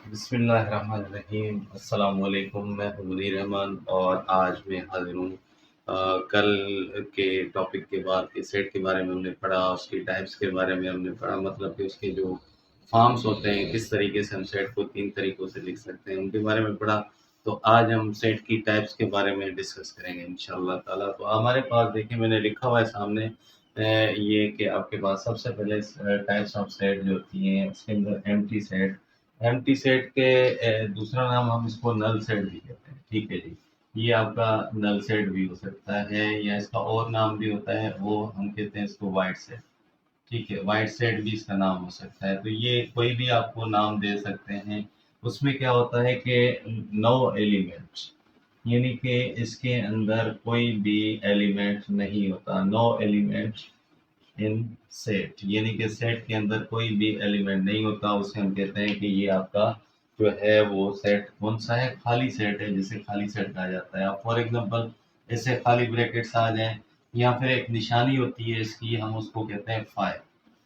बिस्मिल्लाहिर्रहमानिर्रहीम। अस्सलाम वालेकुम। मैं हूँ मुनीर रहमान और आज मैं हाज़िर हूँ। कल के टॉपिक के बाद के सेट के बारे में हमने पढ़ा, उसकी टाइप्स के बारे में हमने पढ़ा, मतलब कि उसके जो फॉर्म्स होते हैं, किस तरीके से हम सेट को 3 तरीकों से लिख सकते हैं, उनके बारे में पढ़ा। तो आज हम सेट की टाइप्स के बारे में डिस्कस करेंगे इंशाअल्लाह ताला। तो हमारे पास देखिए मैंने लिखा हुआ है सामने ये कि आपके पास सबसे पहले टाइप्स ऑफ सेट जो होती हैं, उसके अंदर एम्प्टी सेट के दूसरा नाम हम इसको नल सेट भी कहते हैं, ठीक है जी। ये आपका नल सेट भी हो सकता है या इसका और नाम भी होता है, वो हम कहते हैं इसको वाइड सेट, ठीक है। वाइड सेट भी इसका नाम हो सकता है। तो ये कोई भी आपको नाम दे सकते हैं। उसमें क्या होता है कि नो एलिमेंट, यानी कि इसके अंदर कोई भी एलिमेंट नहीं होता। नो एलिमेंट इन सेट, यानी कि सेट के अंदर कोई भी एलिमेंट नहीं होता, उसे हम कहते हैं कि ये आपका जो है वो सेट कौन सा है, खाली सेट है, जिसे खाली सेट कहा जाता है। अब फॉर एग्जांपल ऐसे खाली ब्रैकेट्स आ जाएं या फिर एक निशानी होती है इसकी, हम उसको कहते हैं फाइव,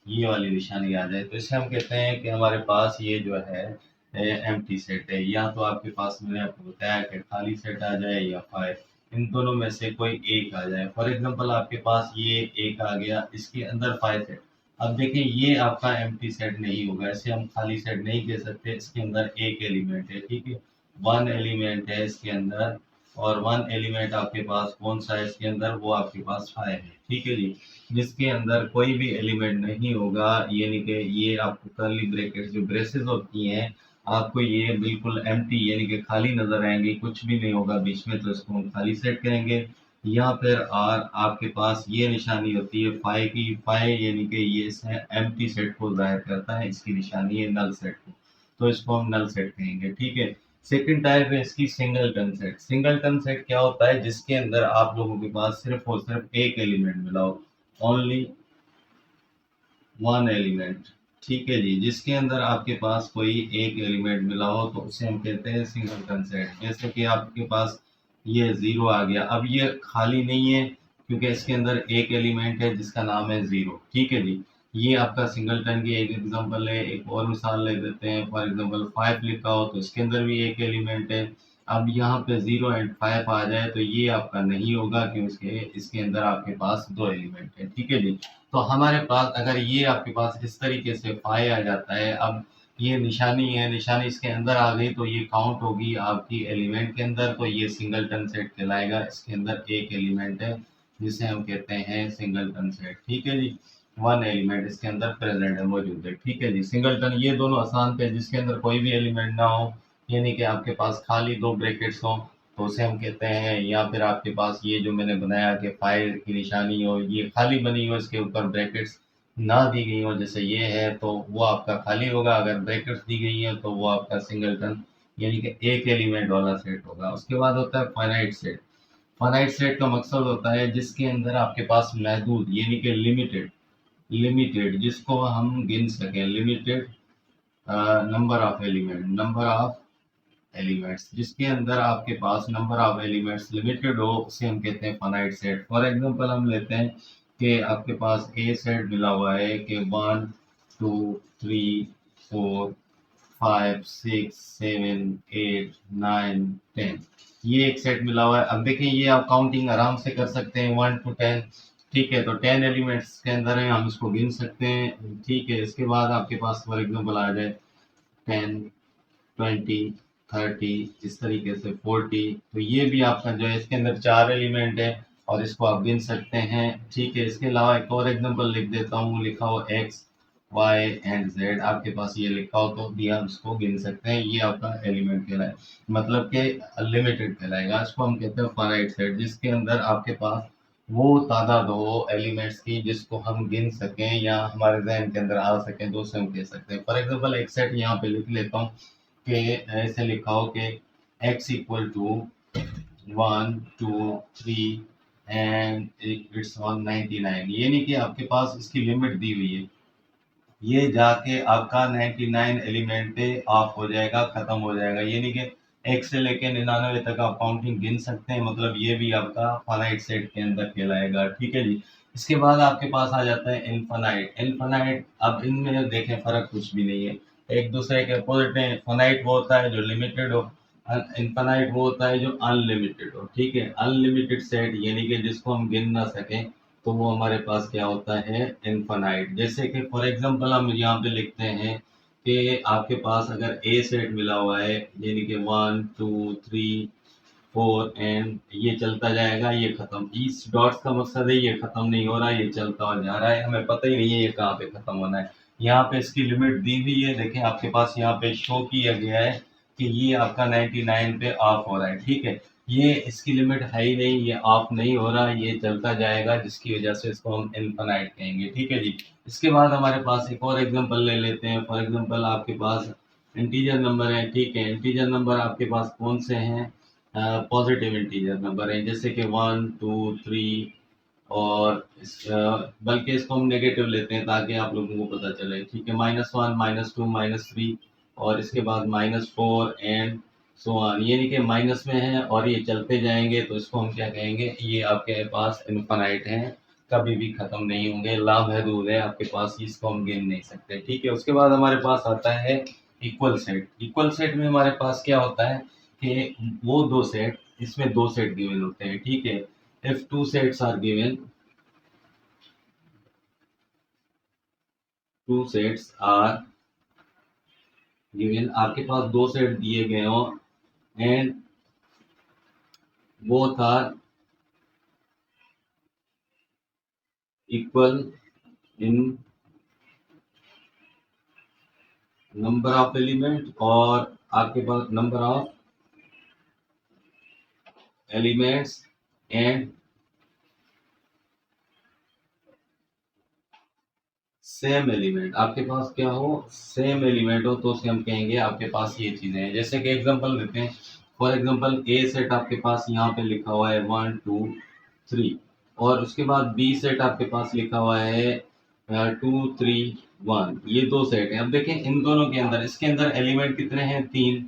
ये वाली निशानी आ जाए तो इसे हम कहते हैं कि हमारे पास ये जो है एम्प्टी सेट है। या तो आपके पास मैंने आपको बताया कि खाली सेट आ जाए या फाइव, इन दोनों में से कोई एक आ जाए। फॉर एग्जांपल आपके पास ये एक आ गया, इसके अंदर फाइव सेट। अब देखें ये आपका एम्प्टी सेट नहीं होगा, इसे हम खाली सेट नहीं कह सकते। इसके अंदर एक एलिमेंट है, ठीक है, वन एलिमेंट है इसके अंदर। और वन एलिमेंट आपके पास कौन सा है इसके अंदर, वो आपके पास फाइव है, ठीक है जी। जिसके अंदर कोई भी एलिमेंट नहीं होगा, यानी कि ये आपको कर्ली ब्रैकेट जो ब्रेसेस होती हैं, आपको ये बिल्कुल एम्प्टी यानी कि खाली नजर आएंगी, कुछ भी नहीं होगा बीच में, तो इसको हम खाली सेट करेंगे। या फिर और आपके पास ये निशानी होती है फाइव की, फाइव यानी कि ये इसमें एम्प्टी सेट को जाहिर करता है, इसकी निशानी है नल सेट को, तो इसको हम नल सेट कहेंगे, ठीक है। सेकंड टाइप है इसकी सिंगलटन सेट। सिंगलटन सेट क्या होता है, जिसके अंदर आप लोगों के पास सिर्फ और सिर्फ एक एलिमेंट मिला हो, ओनली वन एलिमेंट, ठीक है जी। जिसके अंदर आपके पास कोई एक एलिमेंट मिला हो तो उसे हम कहते हैं सिंगलटन सेट। जैसे कि आपके पास ये जीरो आ गया, अब ये खाली नहीं है क्योंकि इसके अंदर एक एलिमेंट है जिसका नाम है जीरो, ठीक है जी। ये आपका सिंगलटन की एक एग्जांपल है। एक और मिसाल ले देते हैं, फॉर एग्जांपल फाइव लिखा हो तो इसके अंदर भी एक एलिमेंट है। अब यहाँ पे जीरो एंड फाइव आ जाए तो ये आपका नहीं होगा क्योंकि इसके अंदर आपके पास दो एलिमेंट है, ठीक है जी। तो हमारे पास अगर ये आपके पास इस तरीके से फाइव आ जाता है, अब ये निशानी है, निशानी इसके अंदर आ गई तो ये काउंट होगी आपकी एलिमेंट के अंदर, तो ये सिंगलटन सेट कहलाएगा। इसके अंदर एक एलिमेंट है जिसे हम कहते हैं सिंगलटन सेट, ठीक है जी। वन एलिमेंट इसके अंदर प्रेजेंट है, मौजूद है, ठीक है जी। सिंगलटन ये दोनों आसान थे, जिसके अंदर कोई भी एलिमेंट ना हो, यानी कि आपके पास खाली दो ब्रैकेट्स हो, तो उसे हम कहते हैं। या फिर आपके पास ये जो मैंने बनाया कि फाइल की निशानी हो, ये खाली बनी हो, इसके ऊपर ब्रैकेट्स ना दी गई हो, जैसे ये है, तो वो आपका खाली होगा। अगर ब्रैकेट्स दी गई है तो वो आपका सिंगलटन यानी कि एक एलिमेंट वाला सेट होगा। उसके बाद होता है फाइनाइट सेट। फाइनाइट सेट का मकसद होता है जिसके अंदर आपके पास महदूद यानी कि लिमिटेड, लिमिटेड जिसको हम गिन सकें, limited number of element, number of elements, जिसके अंदर आपके पास नंबर ऑफ एलिमेंट्स लिमिटेड हो, उसे हम कहते हैं फाइनाइट सेट। फॉर एग्जांपल हम लेते हैं कि आपके पास ए सेट मिला हुआ है कि one two three four five six seven eight nine ten, ये एक सेट मिला हुआ है। अब देखिए ये आप काउंटिंग आराम से कर सकते हैं, वन टू टेन, ठीक है। तो टेन एलिमेंट्स के अंदर है, हम इसको गिन सकते हैं, ठीक है। इसके बाद आपके पास फॉर एग्जांपल आ जाए टेन, ट्वेंटी, थर्टी, इस तरीके से फोर्टी, तो ये भी आपका जो है इसके अंदर चार एलिमेंट है और इसको आप गिन सकते हैं, ठीक है। इसके अलावा एक और एग्जांपल लिख देता हूँ, लिखा हो एक्स वाई एंड जेड, आपके पास ये लिखा हो तो भी हम इसको गिन सकते हैं, ये आपका एलिमेंट कहलाए, मतलब कि अनलिमिटेड कहलाएगा। इसको हम कहते हैं फाइनाइट सेट, जिसके अंदर आपके पास वो तादाद हो एलिमेंट्स की जिसको हम गिन सकें या हमारे जहन के अंदर आ सकें, तो उसे हम कह सकते हैं। फॉर एग्जांपल एक सेट यहाँ पे लिख लेता हूँ कि ऐसे लिखा हो कि x equal to one two three and it's on 99, यानी कि आपके पास इसकी लिमिट दी हुई है, ये जाके आपका 99 एलिमेंट पे ऑफ हो जाएगा, खत्म हो जाएगा, यानी कि एक से लेके 99 तक आप काउंटिंग गिन सकते हैं, मतलब ये भी आपका फाइनाइट सेट के अंदर कहलाएगा, ठीक है जी। इसके बाद आपके पास आ जाता है इनफाइनाइट। इनफाइनाइट, अब इनमें देखें फर्क कुछ भी नहीं है। एक दूसरे के अपोजिट हैं। फाइनाइट वो होता है जो लिमिटेड हो, इनफाइनाइट वो होता है जो अनलिमिटेड हो। ठीक है, अनलिमिटेड सेट यानी कि जिसको हम गिन ना सकें, तो वो हमारे पास क्या होता है, इनफाइनाइट। जैसे कि फॉर एग्जांपल हम यहाँ पे लिखते हैं कि आपके पास अगर ए सेट मिला हुआ है, यानी कि 1 2 3 4 एंड ये चलता जाएगा, ये खत्म। इस डॉट्स का मकसद है ये खत्म नहीं हो रहा, ये चलता और जा रहा है, हमें पता ही नहीं है ये कहाँ पे खत्म होना है। यहाँ पे इसकी लिमिट दी हुई है, देखें आपके पास यहाँ पे शो किया गया है कि ये आपका 99 पे ऑफ हो रहा है। ठीक है, ये इसकी लिमिट है ही नहीं, ये ऑफ नहीं हो रहा, ये चलता जाएगा, जिसकी वजह से इसको हम इनफाइनाइट कहेंगे। ठीक है जी। इसके बाद हमारे पास एक और एग्जांपल ले लेते हैं। फॉर एग्जांपल आपके पास इंटीजर नंबर है। ठीक है, इंटीजर नंबर आपके पास कौन से हैं, पॉजिटिव इंटीजर नंबर है, जैसे कि 1 2 3। और बल्कि इसको हम नेगेटिव लेते हैं ताकि आप लोगों को पता चले। ठीक है, -1 -2 -3 और इसके बाद -4 एंड सो ऑन, यानी कि माइनस में है और ये चलते जाएंगे, तो इसको हम क्या कहेंगे, ये आपके पास इनफाइनाइट है, कभी भी खत्म नहीं होंगे, लामहदूद है आपके पास, इसको हम गिन नहीं सकते। ठीक है, उसके बाद हमारे पास आता है इक्वल सेट। इक्वल सेट में हमारे पास क्या होता है कि वो दो सेट, इसमें दो सेट गिवन होते हैं। ठीक है, if two sets are given, two sets are given, आपके पास दो सेट दिए गए हो and both are equal in number of element, और आपके पास number of elements and same element, आपके पास क्या हो, सेम एलिमेंट हो, तो उसे हम कहेंगे आपके पास ये चीजें हैं। जैसे कि एग्जांपल देते हैं, फॉर एग्जांपल ए सेट आपके पास यहाँ पे लिखा हुआ है 1 2 3, और उसके बाद बी सेट आपके पास लिखा हुआ है 2 3 1, ये दो सेट हैं। अब देखें इन दोनों के अंदर, इसके अंदर एलिमेंट कितने हैं, तीन,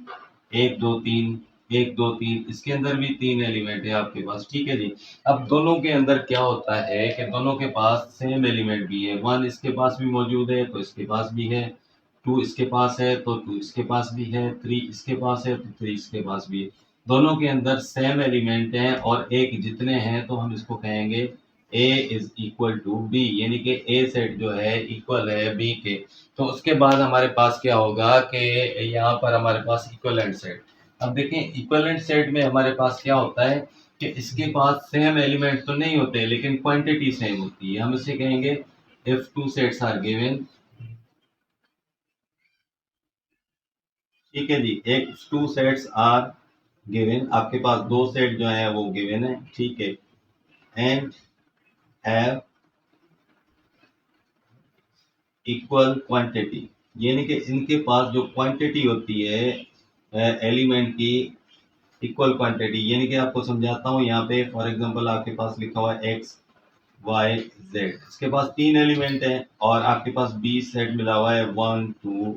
1 2 3, 1 2 3, इसके अंदर भी तीन एलिमेंट है आपके पास। ठीक है जी। अब दोनों के अंदर क्या होता है कि दोनों के पास सेम एलिमेंट भी है, 1 इसके पास भी मौजूद है तो इसके पास भी है, 2 इसके पास है तो 2 इसके पास भी है, 3 इसके पास है तो 3 इसके पास भी है। दोनों के अंदर सेम एलिमेंट हैं और एक जितने हैं, तो हम इसको कहेंगे A is equal to B, यानी कि ए सेट जो है इक्वल है बी के। तो उसके बाद हमारे पास क्या होगा कि यहाँ पर हमारे पास इक्वलेंट सेट। अब देखें इक्वलेंट सेट में हमारे पास क्या होता है कि इसके पास सेम एलिमेंट तो नहीं होते लेकिन क्वांटिटी सेम होती है, हम इसे कहेंगे if two sets are given. ठीक है जी, एक टू सेट्स आर गिवन, आपके पास दो सेट जो है वो गिवन है। ठीक है, एंड हैव इक्वल क्वांटिटी, यानी कि इनके पास जो क्वांटिटी होती है एलिमेंट की, इक्वल क्वांटिटी, यानी कि आपको समझाता हूँ। यहाँ पे फॉर एग्जांपल आपके पास लिखा हुआ है एक्स वाई जेड, इसके पास तीन एलिमेंट हैं और आपके पास बी सेट मिला हुआ है 1 2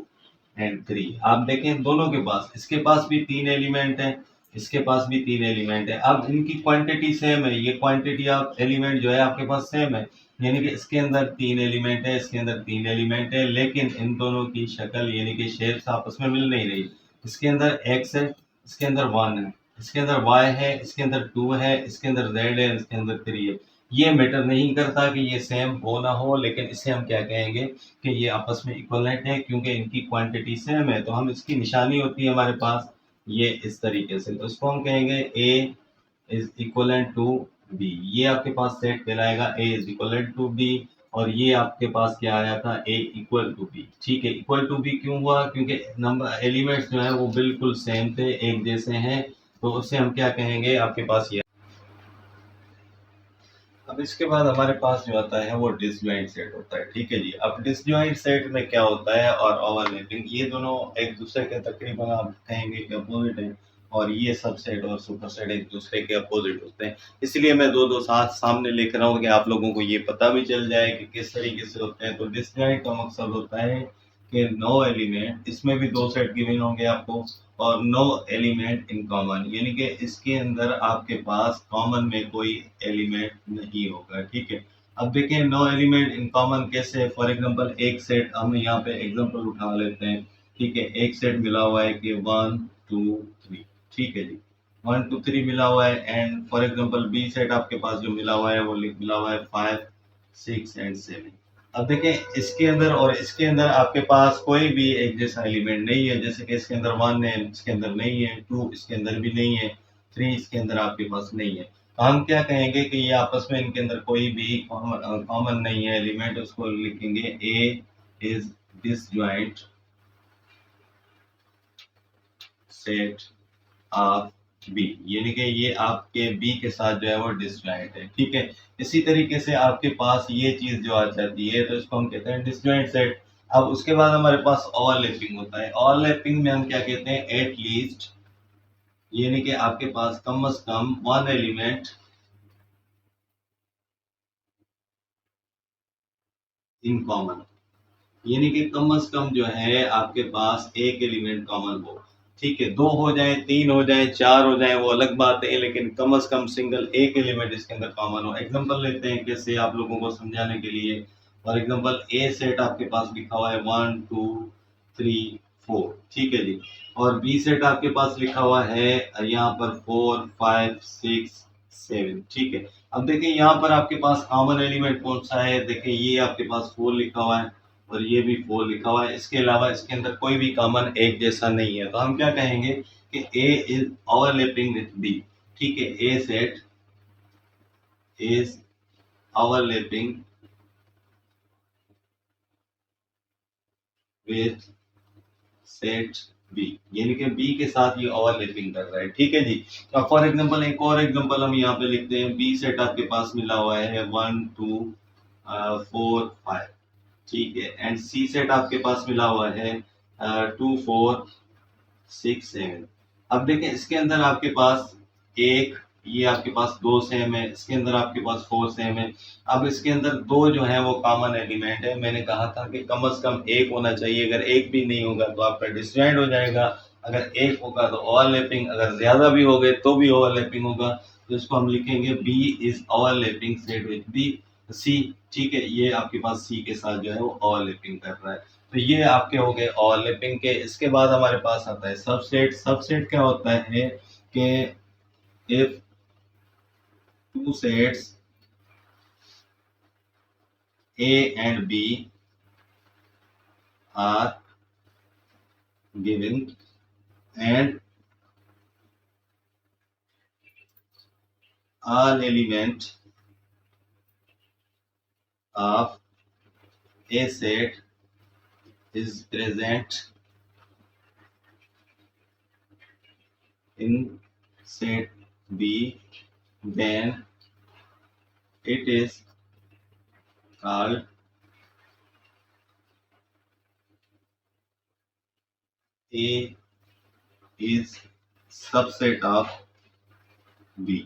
एंड 3। आप देखें दोनों के पास, इसके पास भी तीन एलिमेंट हैं, इसके पास भी तीन एलिमेंट है। अब इनकी क्वांटिटी सेम है, ये क्वांटिटी ऑफ एलिमेंट जो है आपके पास सेम है, यानी कि इसके अंदर तीन एलिमेंट है, इसके अंदर तीन एलिमेंट है, लेकिन इन दोनों की शक्ल यानी कि शेप्स आपस में मिल नहीं रही। इसके अंदर एक्स है, इसके अंदर 1 है, इसके अंदर वाई है, इसके अंदर 2 है, इसके अंदर जेड है, इसके अंदर 3 है। ये मैटर नहीं करता कि ये सेम हो ना हो, लेकिन इसे हम क्या कहेंगे कि ये आपस में इक्वलेंट है, क्योंकि इनकी क्वांटिटी सेम है। तो हम इसकी निशानी होती है हमारे पास ये इस तरीके से, तो इसको हम कहेंगे A is equivalent to be, ये आपके पास सेट कहलाएगा ए इज इक्वलेंट टू बी। और ये आपके पास क्या आया था, ए इक्वल टू बी। ठीक है, इक्वल टू बी क्यों हुआ, क्योंकि नंबर एलिमेंट्स जो है वो बिल्कुल सेम थे, एक जैसे हैं, तो उससे हम क्या कहेंगे, आपके पास ये। अब इसके बाद हमारे पास जो आता है वो डिसजॉइंट सेट होता है। ठीक है जी। अब डिसजॉइंट सेट में क्या होता है, और ओवरलैपिंग, ये दोनों एक दूसरे के तकरीबन आप कहेंगे कि अपोजिट है, और ये सबसेट और सुपरसेट एक दूसरे के अपोजिट होते हैं। इसलिए मैं दो दो साथ सामने लेकर रहा हूँ कि आप लोगों को ये पता भी चल जाए कि किस तरीके से होते हैं। तो डिसजॉइंट का मकसद होता है कि नो एलिमेंट, इसमें भी दो सेट गिवन होंगे आपको, और नो एलिमेंट इन कॉमन, यानी कि इसके अंदर आपके पास कॉमन में कोई एलिमेंट नहीं होगा। ठीक है। अब देखिए नो एलिमेंट इन कॉमन कैसे, फॉर एग्जांपल एक सेट हम यहाँ पे एग्जांपल उठा लेते हैं ठीक है, एक सेट मिला हुआ है कि 1 2 3, ठीक है जी, 1 2 3 मिला हुआ है। And for example B set आपके पास जो मिला हुआ है वो मिला हुआ है 5 6 एंड 7। अब देखें इसके अंदर और इसके अंदर आपके पास कोई भी एक जैसा एलिमेंट नहीं है, जैसे कि इसके अंदर 1 है, इसके अंदर नहीं है, 2 इसके अंदर भी नहीं है, 3 इसके अंदर आपके पास नहीं है। तो हम क्या कहेंगे कि ये आपस में इनके अंदर कोई भी कॉमन नहीं है एलिमेंट, उसको लिखेंगे A is disjoint set of B, यानी कि ये आपके बी के साथ जो है वो डिसजॉइंट है, ठीक है। इसी तरीके से आपके पास ये चीज जो आ जाती है तो इसको हम कहते हैं डिसजॉइंट सेट। अब उसके बाद हमारे पास ओवरलैपिंग होता है। ओवरलैपिंग में हम क्या कहते हैं, एट लीस्ट, यानी कि आपके पास कम से कम वन एलिमेंट इन कॉमन, यानी कि कम से कम जो है आपके पास एक एलिमेंट कॉमन हो, ठीक है। दो हो जाए, तीन हो जाए, चार हो जाए वो अलग बात है, लेकिन कम से कम सिंगल एक एलिमेंट इसके अंदर कॉमन हो। एग्जांपल लेते हैं कैसे आप लोगों को समझाने के लिए। फॉर एग्जांपल ए सेट आपके पास लिखा हुआ है 1 2 3 4, ठीक है जी। और बी सेट आपके पास लिखा हुआ है यहाँ पर 4 5 6 7, ठीक है। अब देखिए यहाँ पर आपके पास कॉमन एलिमेंट कौन सा है, देखिए ये आपके पास 4 लिखा हुआ है और ये भी 4 लिखा हुआ है। इसके अलावा इसके अंदर कोई भी कॉमन एक जैसा नहीं है, तो हम क्या कहेंगे कि A is overlapping with B, ठीक है। A set is overlapping with set B, यानी कि बी के साथ ये ओवरलैपिंग कर रहा है, ठीक है जी। तो फॉर एग्जांपल एक और एग्जांपल हम यहाँ पे लिखते हैं। बी सेट आपके पास मिला हुआ है 1 2 4 5, ठीक है। एंड सी सेट आपके पास मिला हुआ है 2 4 6 7। अब देखें इसके अंदर आपके पास एक, ये आपके पास दो सेम है, इसके अंदर आपके पास 4 सेम है। अब इसके अंदर दो जो है वो कॉमन एलिमेंट है। मैंने कहा था कि कम से कम एक होना चाहिए, अगर एक भी नहीं होगा तो आपका डिसजॉइंट हो जाएगा, अगर एक होगा तो ओवरलैपिंग, अगर ज्यादा भी हो गए तो भी ओवरलैपिंग होगा। तो इसको हम लिखेंगे B is overlapping set with B C, ठीक है। ये आपके पास सी के साथ जो है वो ओवरलैपिंग कर रहा है। तो ये आपके हो गए ओवरलैपिंग के। इसके बाद हमारे पास आता है सबसेट। सबसेट क्या होता है कि if two sets A and B are given and all element of a set is present in set B, then it is called A is subset of B।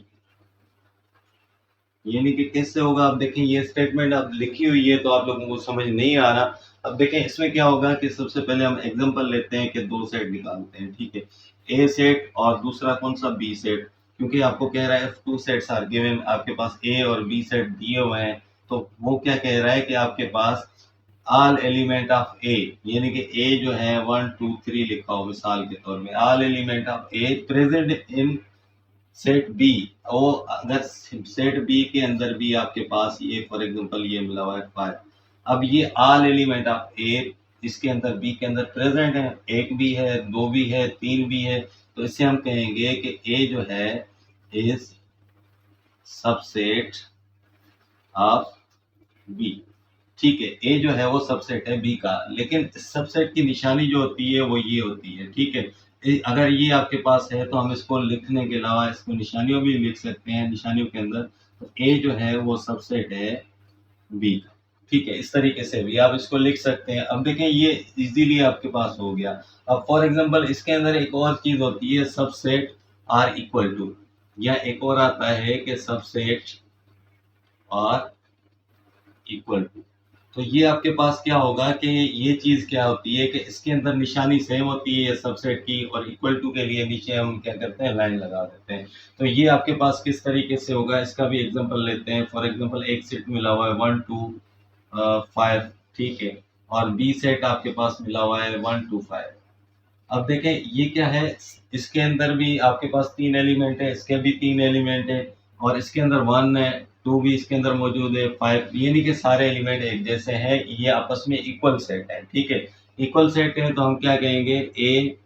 यानी कि कैसे होगा, आप देखें ये स्टेटमेंट अब लिखी हुई है तो आप लोगों को समझ नहीं आ रहा। अब देखें इसमें क्या होगा कि सबसे पहले हम एग्जांपल लेते हैं कि दो सेट निकालते हैं, ठीक है। ए सेट और दूसरा कौन सा, बी सेट, क्योंकि आपको कह रहा है टू सेट्स आर गिवन, आपके पास ए और बी सेट दिए हुए हैं। तो वो क्या कह रहा है कि आपके पास ऑल एलिमेंट ऑफ ए, यानी कि ए जो है 1 2 3 लिखा हो मिसाल के तौर में, all element of A present in set B. वो अगर सेट बी के अंदर भी आपके पास ये फॉर एग्जांपल ये मिला हुआ है 5, अब ये ऑल एलिमेंट ऑफ ए इसके अंदर बी के अंदर प्रेजेंट है, एक भी है, दो भी है, तीन भी है, तो इससे हम कहेंगे कि ए जो है इज सबसेट ऑफ बी, ठीक है। ए जो है वो सबसेट है बी का, लेकिन सबसेट की निशानी जो होती है वो ये होती है, ठीक है। अगर ये आपके पास है तो हम इसको लिखने के अलावा इसको निशानियों भी लिख सकते हैं, निशानियों के अंदर। तो ए जो है वो सबसेट है बी का, ठीक है। इस तरीके से भी आप इसको लिख सकते हैं। अब देखें ये इजीली आपके पास हो गया। अब फॉर एग्जांपल इसके अंदर एक और चीज होती है सबसेट आर इक्वल टू, या एक और आता है कि सबसेट आर इक्वल टू। तो ये आपके पास क्या होगा कि ये चीज क्या होती है कि इसके अंदर निशानी सेम होती है सबसेट की, और इक्वल टू के लिए नीचे हम क्या करते हैं, लाइन लगा देते हैं। तो ये आपके पास किस तरीके से होगा, इसका भी एग्जांपल लेते हैं। फॉर एग्जांपल एक सेट मिला हुआ है 1 2 5, ठीक है, और बी सेट आपके पास मिला हुआ है 1 2 5। अब देखें ये क्या है, इसके अंदर भी आपके पास 3 एलिमेंट है, इसके भी 3 एलिमेंट है, और इसके अंदर 1 है, 2 भी इसके अंदर मौजूद है, 5, यानी कि सारे एलिमेंट एक जैसे हैं, ये आपस में इक्वल सेट है। ठीक है, इक्वल सेट है तो हम क्या कहेंगे, A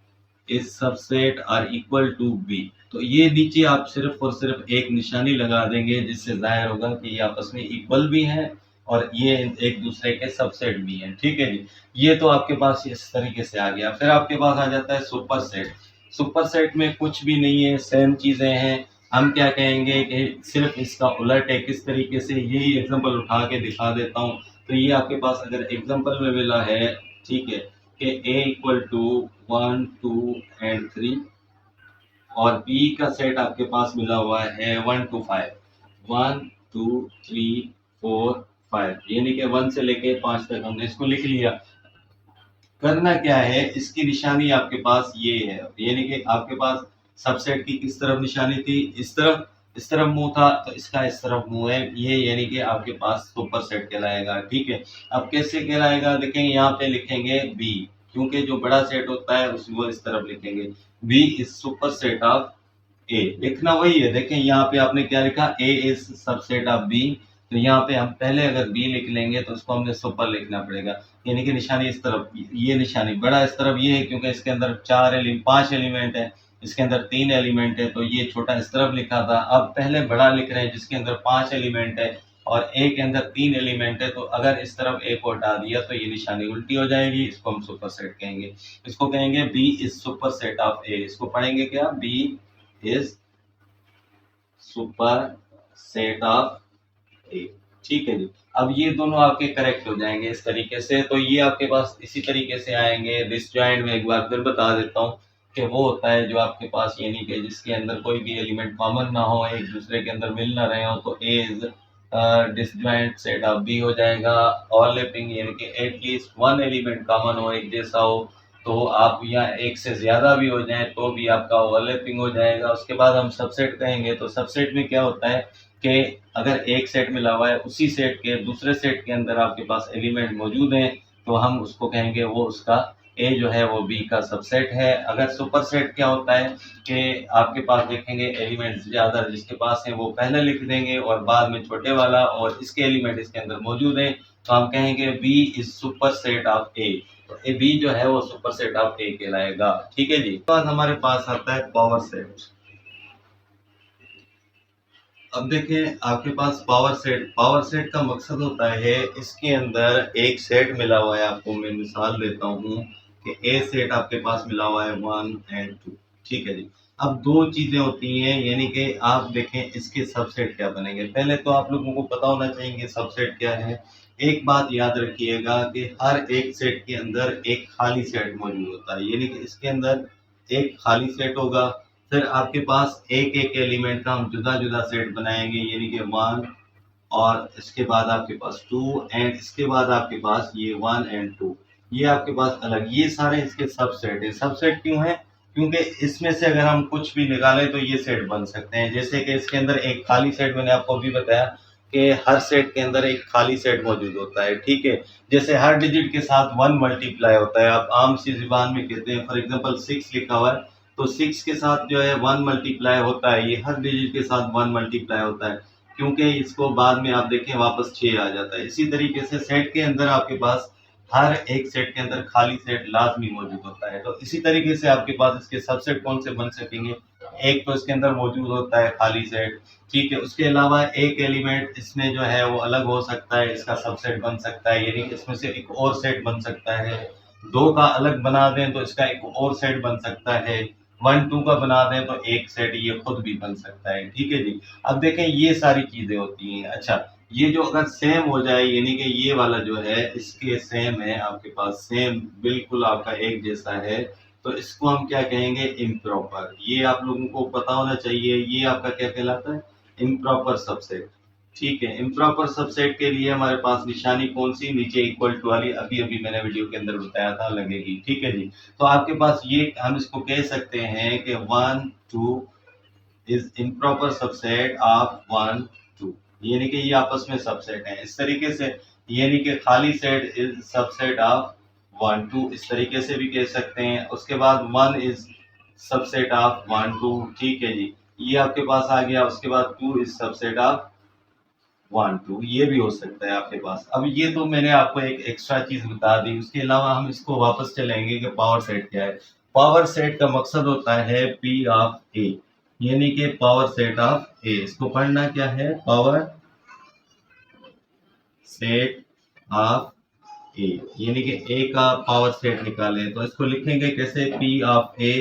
is subset or equal to B. तो ये नीचे आप सिर्फ और सिर्फ एक निशानी लगा देंगे, जिससे जाहिर होगा कि ये आपस में इक्वल भी हैं और ये एक दूसरे के सबसेट भी हैं। ठीक है जी, ये तो आपके पास इस तरीके से आ गया। फिर आपके पास आ जाता है सुपर सेट। सुपर सेट में कुछ भी नहीं है, सेम चीजें हैं। हम क्या कहेंगे कि सिर्फ इसका उलट है। किस तरीके से, यही एग्जांपल उठा के दिखा देता हूँ। तो ये आपके पास अगर एग्जांपल में मिला है, ठीक है, कि a इक्वल टू 1 2 एंड 3, और b का सेट आपके पास मिला हुआ है 1 to 5, 1 2 3 4 5, यानी कि 1 से लेके 5 तक हमने इसको लिख लिया। करना क्या है, इसकी निशानी आपके पास ये है, यानी कि आपके पास सबसेट की किस तरफ निशानी थी, इस तरफ मुंह था, तो इसका इस तरफ मुंह है, ये यानी कि आपके पास सुपर सेट कहलाएगा। ठीक है, अब कैसे कहलाएगा, देखेंगे यहाँ पे लिखेंगे बी, क्योंकि जो बड़ा सेट होता है उसको इस तरफ लिखेंगे, B is super set of A. लिखना वही है, देखें यहाँ पे आपने क्या लिखा, A is subset of B. तो यहाँ पे हम पहले अगर बी लिख लेंगे तो उसको हमने सुपर लिखना पड़ेगा, यानी कि निशानी इस तरफ, ये निशानी बड़ा इस तरफ ये है, क्योंकि इसके अंदर 5 एलिमेंट है, इसके अंदर 3 एलिमेंट है, तो ये छोटा इस तरफ लिखा था। अब पहले बड़ा लिख रहे हैं जिसके अंदर 5 एलिमेंट है और ए के अंदर 3 एलिमेंट है, तो अगर इस तरफ ए को हटा दिया तो ये निशानी उल्टी हो जाएगी, इसको हम सुपर सेट कहेंगे। इसको कहेंगे B is super set of A. इसको पढ़ेंगे क्या, B is super set of A. ठीक है जी, अब ये दोनों आपके करेक्ट हो जाएंगे इस तरीके से। तो ये आपके पास इसी तरीके से आएंगे। डिसजॉइंट में एक बार फिर बता देता हूँ कि वो होता है जो आपके पास, यानी कि जिसके अंदर कोई भी एलिमेंट कॉमन ना हो, एक दूसरे के अंदर मिल ना रहे हो, तो A is disjoint set of B हो जाएगा। ओवरलैपिंग यानी कि एटलीस्ट वन एलिमेंट कॉमन हो, एक जैसा हो, तो आप यहाँ एक से ज्यादा भी हो जाए तो भी आपका ओवरलैपिंग हो जाएगा। उसके बाद हम सबसेट कहेंगे। तो सबसेट में क्या होता है कि अगर एक सेट मिला हुआ है, उसी सेट के दूसरे सेट के अंदर आपके पास एलिमेंट मौजूद हैं, तो हम उसको कहेंगे वो उसका ए जो है वो बी का सबसेट है। अगर सुपर सेट क्या होता है कि आपके पास देखेंगे एलिमेंट ज्यादा जिसके पास है वो पहले लिख देंगे और बाद में छोटे वाला, और इसके एलिमेंट इसके अंदर मौजूद हैं, तो हम कहेंगे B is super set of A. तो ए बी जो है वो सुपर सेट ऑफ ए कहलाएगा। ठीक है जी, बाद हमारे पास आता है पावर सेट। अब देखें आपके पास पावर सेट का मकसद होता है, इसके अंदर एक सेट मिला हुआ है, आपको मैं मिसाल देता हूँ कि ए सेट आपके पास मिला हुआ है 1 एंड 2। ठीक है जी, अब दो चीजें होती हैं, यानी कि आप देखें इसके सबसेट क्या बनेंगे। पहले तो आप लोगों को पता होना चाहिए सबसेट क्या है। एक बात याद रखिएगा कि हर एक सेट के अंदर एक खाली सेट मौजूद होता है, यानी कि इसके अंदर एक खाली सेट होगा। फिर आपके पास एक एक एलिमेंट का हम जुदा जुदा सेट बनाएंगे, यानी कि 1, और इसके बाद आपके पास 2, एंड इसके बाद आपके पास ये 1 एंड 2, ये आपके पास अलग, ये सारे इसके सबसेट है। सबसेट क्यों है, क्योंकि इसमें से अगर हम कुछ भी निकालें तो ये सेट बन सकते हैं। जैसे कि इसके अंदर एक खाली सेट, मैंने आपको अभी बताया कि हर सेट के अंदर एक खाली सेट मौजूद होता है। ठीक है, जैसे हर डिजिट के साथ 1 मल्टीप्लाई होता है, आप आम सी जुबान में कहते हैं। फॉर एग्जांपल 6 लिखा हुआ है, तो 6 के साथ जो है 1 मल्टीप्लाई होता है, ये हर डिजिट के साथ 1 मल्टीप्लाई होता है, क्योंकि इसको बाद में आप देखें वापस 6 आ जाता है। इसी तरीके से सेट के अंदर आपके पास हर एक सेट के अंदर खाली सेट लाजमी मौजूद होता है। तो इसी तरीके से आपके पास इसके सबसेट कौन से बन सकेंगे, एक तो इसके अंदर मौजूद होता है खाली सेट। ठीक है, उसके अलावा एक एलिमेंट इसमें जो है वो अलग हो सकता है, इसका सबसेट बन सकता है, यानी कि इसमें से एक और सेट बन सकता है। दो का अलग बना दें तो इसका एक और सेट बन सकता है। 1 2 का बना दें तो एक सेट ये खुद भी बन सकता है। ठीक है जी, अब देखें ये सारी चीजें होती हैं। अच्छा, ये जो अगर सेम हो जाए, यानी कि ये वाला जो है इसके सेम है, आपके पास सेम बिल्कुल आपका एक जैसा है, तो इसको हम क्या कहेंगे, इम्प्रॉपर। ये आप लोगों को पता होना चाहिए, ये आपका क्या कहलाता है, इम्प्रॉपर सबसेट। ठीक है, इम्प्रॉपर सबसेट के लिए हमारे पास निशानी कौन सी, नीचे इक्वल टू वाली, अभी अभी मैंने वीडियो के अंदर बताया था, लगेगी। ठीक है जी, तो आपके पास ये हम इसको कह सकते हैं कि 1 2 इज इम्प्रॉपर सबसेट ऑफ 1 2, यानी कि ये आपस में सबसेट है। इस तरीके से, यानी कि खाली सेट इज सबसेट ऑफ 1 2 इस तरीके से भी कह सकते हैं। उसके बाद 1 इज सबसेट ऑफ 1 2, ठीक है जी, ये आपके पास आ गया। उसके बाद 2 इज सबसेट ऑफ 1 2, ये भी हो सकता है आपके पास। अब ये तो मैंने आपको एक एक्स्ट्रा चीज बता दी, उसके अलावा हम इसको वापस चलेंगे कि पावर सेट क्या है। पावर सेट का मकसद होता है P ऑफ A, यानी कि पावर सेट ऑफ A। इसको पढ़ना क्या है, पावर सेट ऑफ ए, यानी कि ए का पावर सेट निकालें तो इसको लिखेंगे कैसे, पी ऑफ ए।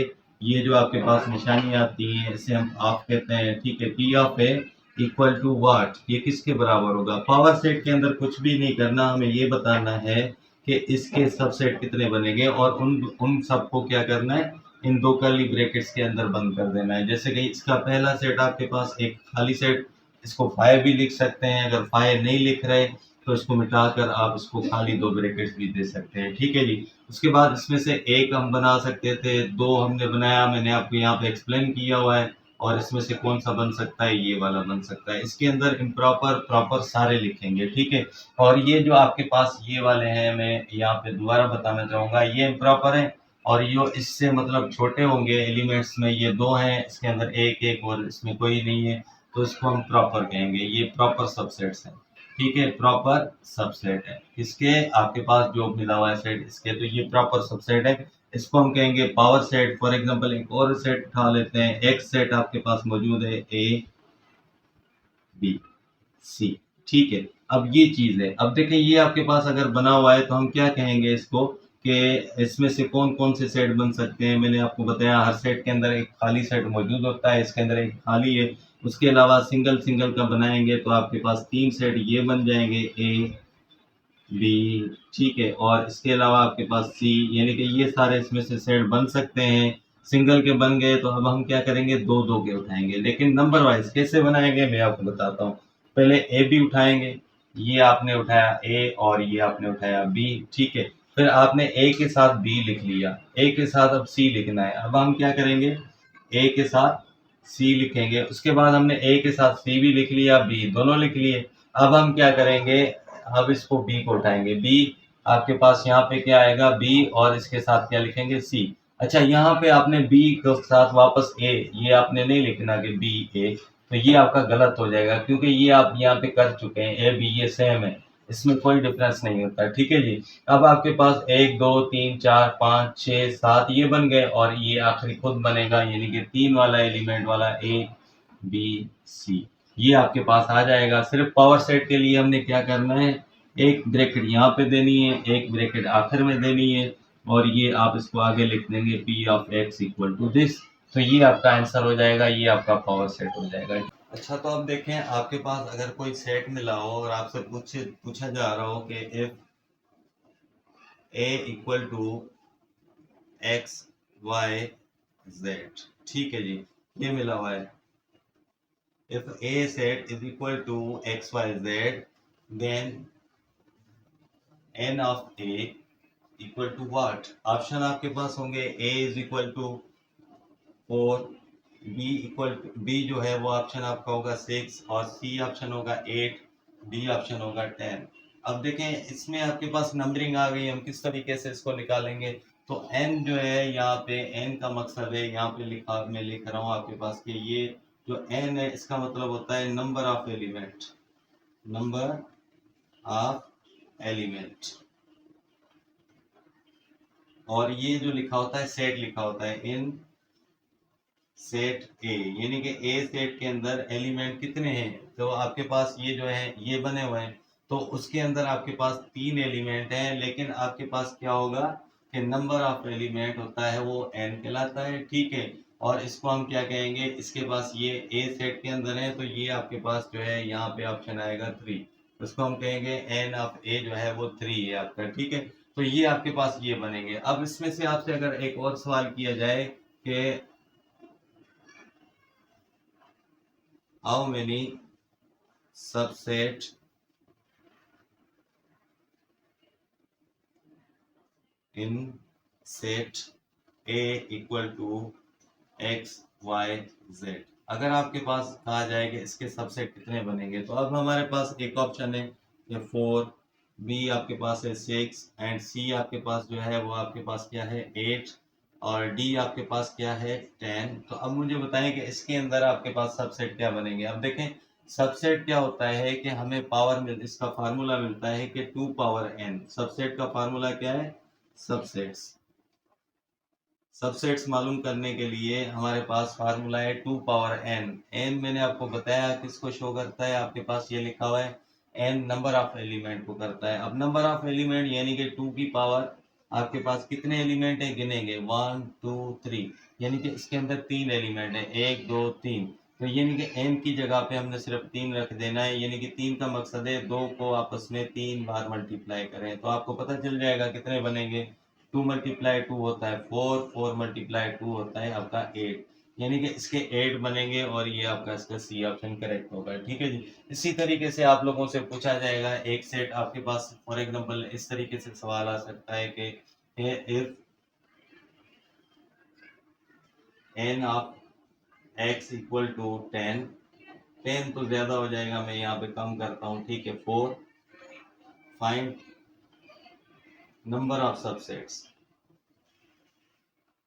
ये जो आपके पास निशानी आती है इसे हम ऑफ कहते हैं, ठीक है। P of A equal to what, ये किसके बराबर होगा। पावर सेट के अंदर कुछ भी नहीं करना, हमें ये बताना है कि इसके सबसेट कितने बनेंगे और उन सबको क्या करना है, इन दो कर्ली ब्रैकेट्स के अंदर बंद कर देना है। जैसे कि इसका पहला सेट आपके पास एक खाली सेट, इसको फाइव भी लिख सकते हैं। अगर फाइव नहीं लिख रहे तो इसको मिटाकर आप इसको खाली दो ब्रैकेट्स भी दे सकते हैं, ठीक है जी। उसके बाद इसमें से एक हम बना सकते थे, दो हमने बनाया, मैंने आपको यहाँ पे एक्सप्लेन किया हुआ है। और इसमें से कौन सा बन सकता है, ये वाला बन सकता है। इसके अंदर इम्प्रॉपर प्रॉपर सारे लिखेंगे, ठीक है। और ये जो आपके पास ये वाले हैं, मैं यहाँ पे दोबारा बताना चाहूंगा, ये इम्प्रॉपर है। और ये इससे मतलब छोटे होंगे एलिमेंट्स में, ये दो हैं, इसके अंदर एक एक और इसमें कोई नहीं है, तो इसको हम प्रॉपर कहेंगे। ये प्रॉपर सबसेट्स हैं, ठीक है, प्रॉपर सबसेट है। किसके, आपके पास जो मिला हुआ है सेट इसके, तो ये प्रॉपर सबसेट है। इसको हम कहेंगे पावर सेट। फॉर एग्जांपल एक और सेट उठा लेते हैं, एक्स सेट आपके पास मौजूद है, ए बी सी, ठीक है। अब ये चीज है, अब देखें ये आपके पास अगर बना हुआ है तो हम क्या कहेंगे इसको, कि इसमें से कौन कौन से सेट बन सकते हैं। मैंने आपको बताया हर सेट के अंदर एक खाली सेट मौजूद होता है, इसके अंदर एक खाली है। उसके अलावा सिंगल सिंगल का बनाएंगे तो आपके पास तीन सेट ये बन जाएंगे, ए बी, ठीक है। और इसके अलावा आपके पास सी, यानी कि ये सारे इसमें से सेट बन सकते हैं। सिंगल के बन गए तो अब हम क्या करेंगे, दो दो के उठाएंगे। लेकिन नंबर वाइज कैसे बनाएंगे मैं आपको बताता हूँ। पहले ए बी उठाएंगे, ये आपने उठाया ए और ये आपने उठाया बी, ठीक है। फिर आपने ए के साथ बी लिख लिया, ए के साथ अब सी लिखना है। अब हम क्या करेंगे, ए के साथ सी लिखेंगे। उसके बाद हमने ए के साथ सी भी लिख लिया, बी दोनों लिख लिए। अब हम क्या करेंगे, अब इसको बी को उठाएंगे। बी आपके पास यहाँ पे क्या आएगा, बी और इसके साथ क्या लिखेंगे, सी। अच्छा यहाँ पे आपने बी के साथ वापस ए, ये आपने नहीं लिखना कि बी ए, तो ये आपका गलत हो जाएगा, क्योंकि ये आप यहाँ पे कर चुके हैं, ए बी ये सेम है, इसमें कोई डिफरेंस नहीं होता, ठीक है जी। अब आपके पास एक दो तीन चार पाँच छः सात ये बन गए, और ये आखिरी खुद बनेगा, यानी कि तीन वाला एलिमेंट वाला ए बी सी, ये आपके पास आ जाएगा। सिर्फ पावर सेट के लिए हमने क्या करना है, एक ब्रैकेट यहाँ पे देनी है, एक ब्रैकेट आखिर में देनी है, और ये आप इसको आगे लिख देंगे P of X equal to this. तो ये आपका आंसर हो जाएगा, ये आपका पावर सेट हो जाएगा। अच्छा तो अब देखें, आपके पास अगर कोई सेट मिला हो और आपसे पूछा जा रहा हो कि if A equal to X Y Z, ठीक है जी, ये मिला हुआ है। If A set is equal to x, y, z, then n of A equal to what? Option आपके पास होंगे, A is equal to 4, B जो है वो ऑप्शन आपका होगा 6, और C ऑप्शन होगा 8, D ऑप्शन होगा 10। अब देखें इसमें आपके पास नंबरिंग आ गई, हम किस तरीके से इसको निकालेंगे। तो n जो है यहाँ पे, n का मकसद है यहाँ पे लिखा, मैं लिख रहा हूँ आपके पास कि ये जो n है इसका मतलब होता है number of element, number of element. और ये जो लिखा होता है सेट लिखा होता है इन सेट ए, यानी कि ए सेट के अंदर एलिमेंट कितने हैं, तो आपके पास ये जो है ये बने हुए हैं, तो उसके अंदर आपके पास तीन एलिमेंट हैं। लेकिन आपके पास क्या होगा कि नंबर ऑफ एलिमेंट होता है वो n कहलाता है, ठीक है। और इसको हम क्या कहेंगे, इसके पास ये ए सेट के अंदर है, तो ये आपके पास जो है यहाँ पे ऑप्शन आएगा 3, उसको हम कहेंगे n ऑफ ए जो है वो 3 है आपका, ठीक है। तो ये आपके पास ये बनेंगे। अब इसमें से आपसे अगर एक और सवाल किया जाए कि how many subset in set A equal to x y z, अगर आपके पास कहा जाए कि इसके सबसेट कितने बनेंगे, तो अब हमारे पास एक ऑप्शन है कि 4, बी आपके पास है 6 एंड सी आपके पास जो है वो आपके पास क्या है 8 और डी आपके पास क्या है 10। तो अब मुझे बताएं कि इसके अंदर आपके पास सबसेट क्या बनेंगे। अब देखें सबसेट क्या होता है कि हमें पावर मिल इसका फार्मूला मिलता है कि 2 पावर n। सबसेट का फार्मूला क्या है, सबसेट्स सबसेट्स मालूम करने के लिए हमारे पास फार्मूला है 2 पावर n। n मैंने आपको बताया किसको शो करता है, आपके पास ये लिखा हुआ है n नंबर ऑफ एलिमेंट को करता है। अब नंबर ऑफ एलिमेंट यानी कि 2 की पावर आपके पास कितने एलिमेंट है गिनेंगे 1 2 3, यानी कि इसके अंदर 3 एलिमेंट है 1 2 3। तो यानी कि n की जगह पे हमने सिर्फ 3 रख देना है, यानी कि 3 का मकसद है 2 को आपस में 3 बार मल्टीप्लाई करें तो आपको पता चल जाएगा कितने बनेंगे। 2 मल्टीप्लाई 2 होता है 4, 4 मल्टीप्लाई 2 होता है आपका 8, यानी कि इसके 8 बनेंगे और ये आपका इसका सी ऑप्शन करेक्ट होगा। ठीक है जी। इसी तरीके से आप लोगों से पूछा जाएगा एक सेट आपके पास, फॉर एग्जांपल इस तरीके से सवाल आ सकता है कि if n of x equal to 10, 10 तो ज्यादा हो जाएगा, मैं यहाँ पे कम करता हूँ, ठीक है 4, फाइंड नंबर ऑफ सबसेट्स।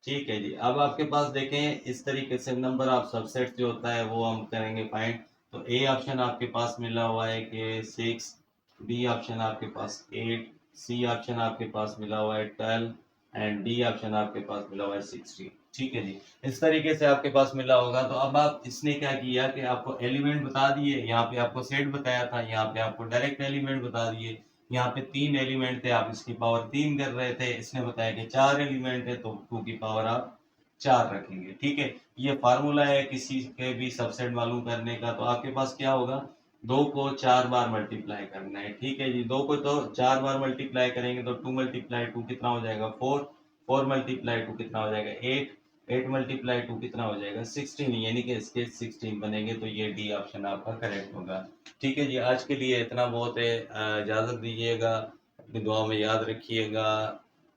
ठीक है जी। अब आपके पास देखें इस तरीके से नंबर ऑफ सबसेट जो होता है वो हम करेंगे फाइंड। तो ए ऑप्शन आपके पास मिला हुआ है कि 6, बी ऑप्शन आपके पास 8, सी ऑप्शन आपके पास मिला हुआ है 12 एंड डी ऑप्शन आपके पास मिला हुआ है 16। ठीक है जी। इस तरीके से आपके पास मिला होगा। तो अब आप इसने क्या किया कि आपको एलिमेंट बता दिए, यहाँ पे आपको सेट बताया था, यहाँ पे आपको डायरेक्ट एलिमेंट बता दिए। यहाँ पे 3 एलिमेंट थे, आप इसकी पावर 3 कर रहे थे, इसने बताया कि 4 एलिमेंट है तो 2 की पावर आप 4 रखेंगे। ठीक है, ये फार्मूला है किसी के भी सबसेट मालूम करने का। तो आपके पास क्या होगा, 2 को 4 बार मल्टीप्लाई करना है। ठीक है जी, 2 को तो 4 बार मल्टीप्लाई करेंगे तो 2 मल्टीप्लाई 2 कितना हो जाएगा 4, 4 मल्टीप्लाई 2 कितना हो जाएगा 8, 8 मल्टीप्लाई 2 कितना हो जाएगा 16, यानी कि इसके 16 बनेंगे। तो ये डी ऑप्शन आपका करेक्ट होगा। ठीक है जी, आज के लिए इतना बहुत है। इजाज़त दीजिएगा, अपनी दुआ में याद रखिएगा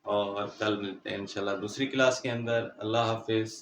और कल मिलते हैं इंशाल्लाह दूसरी क्लास के अंदर। अल्लाह हाफिज़।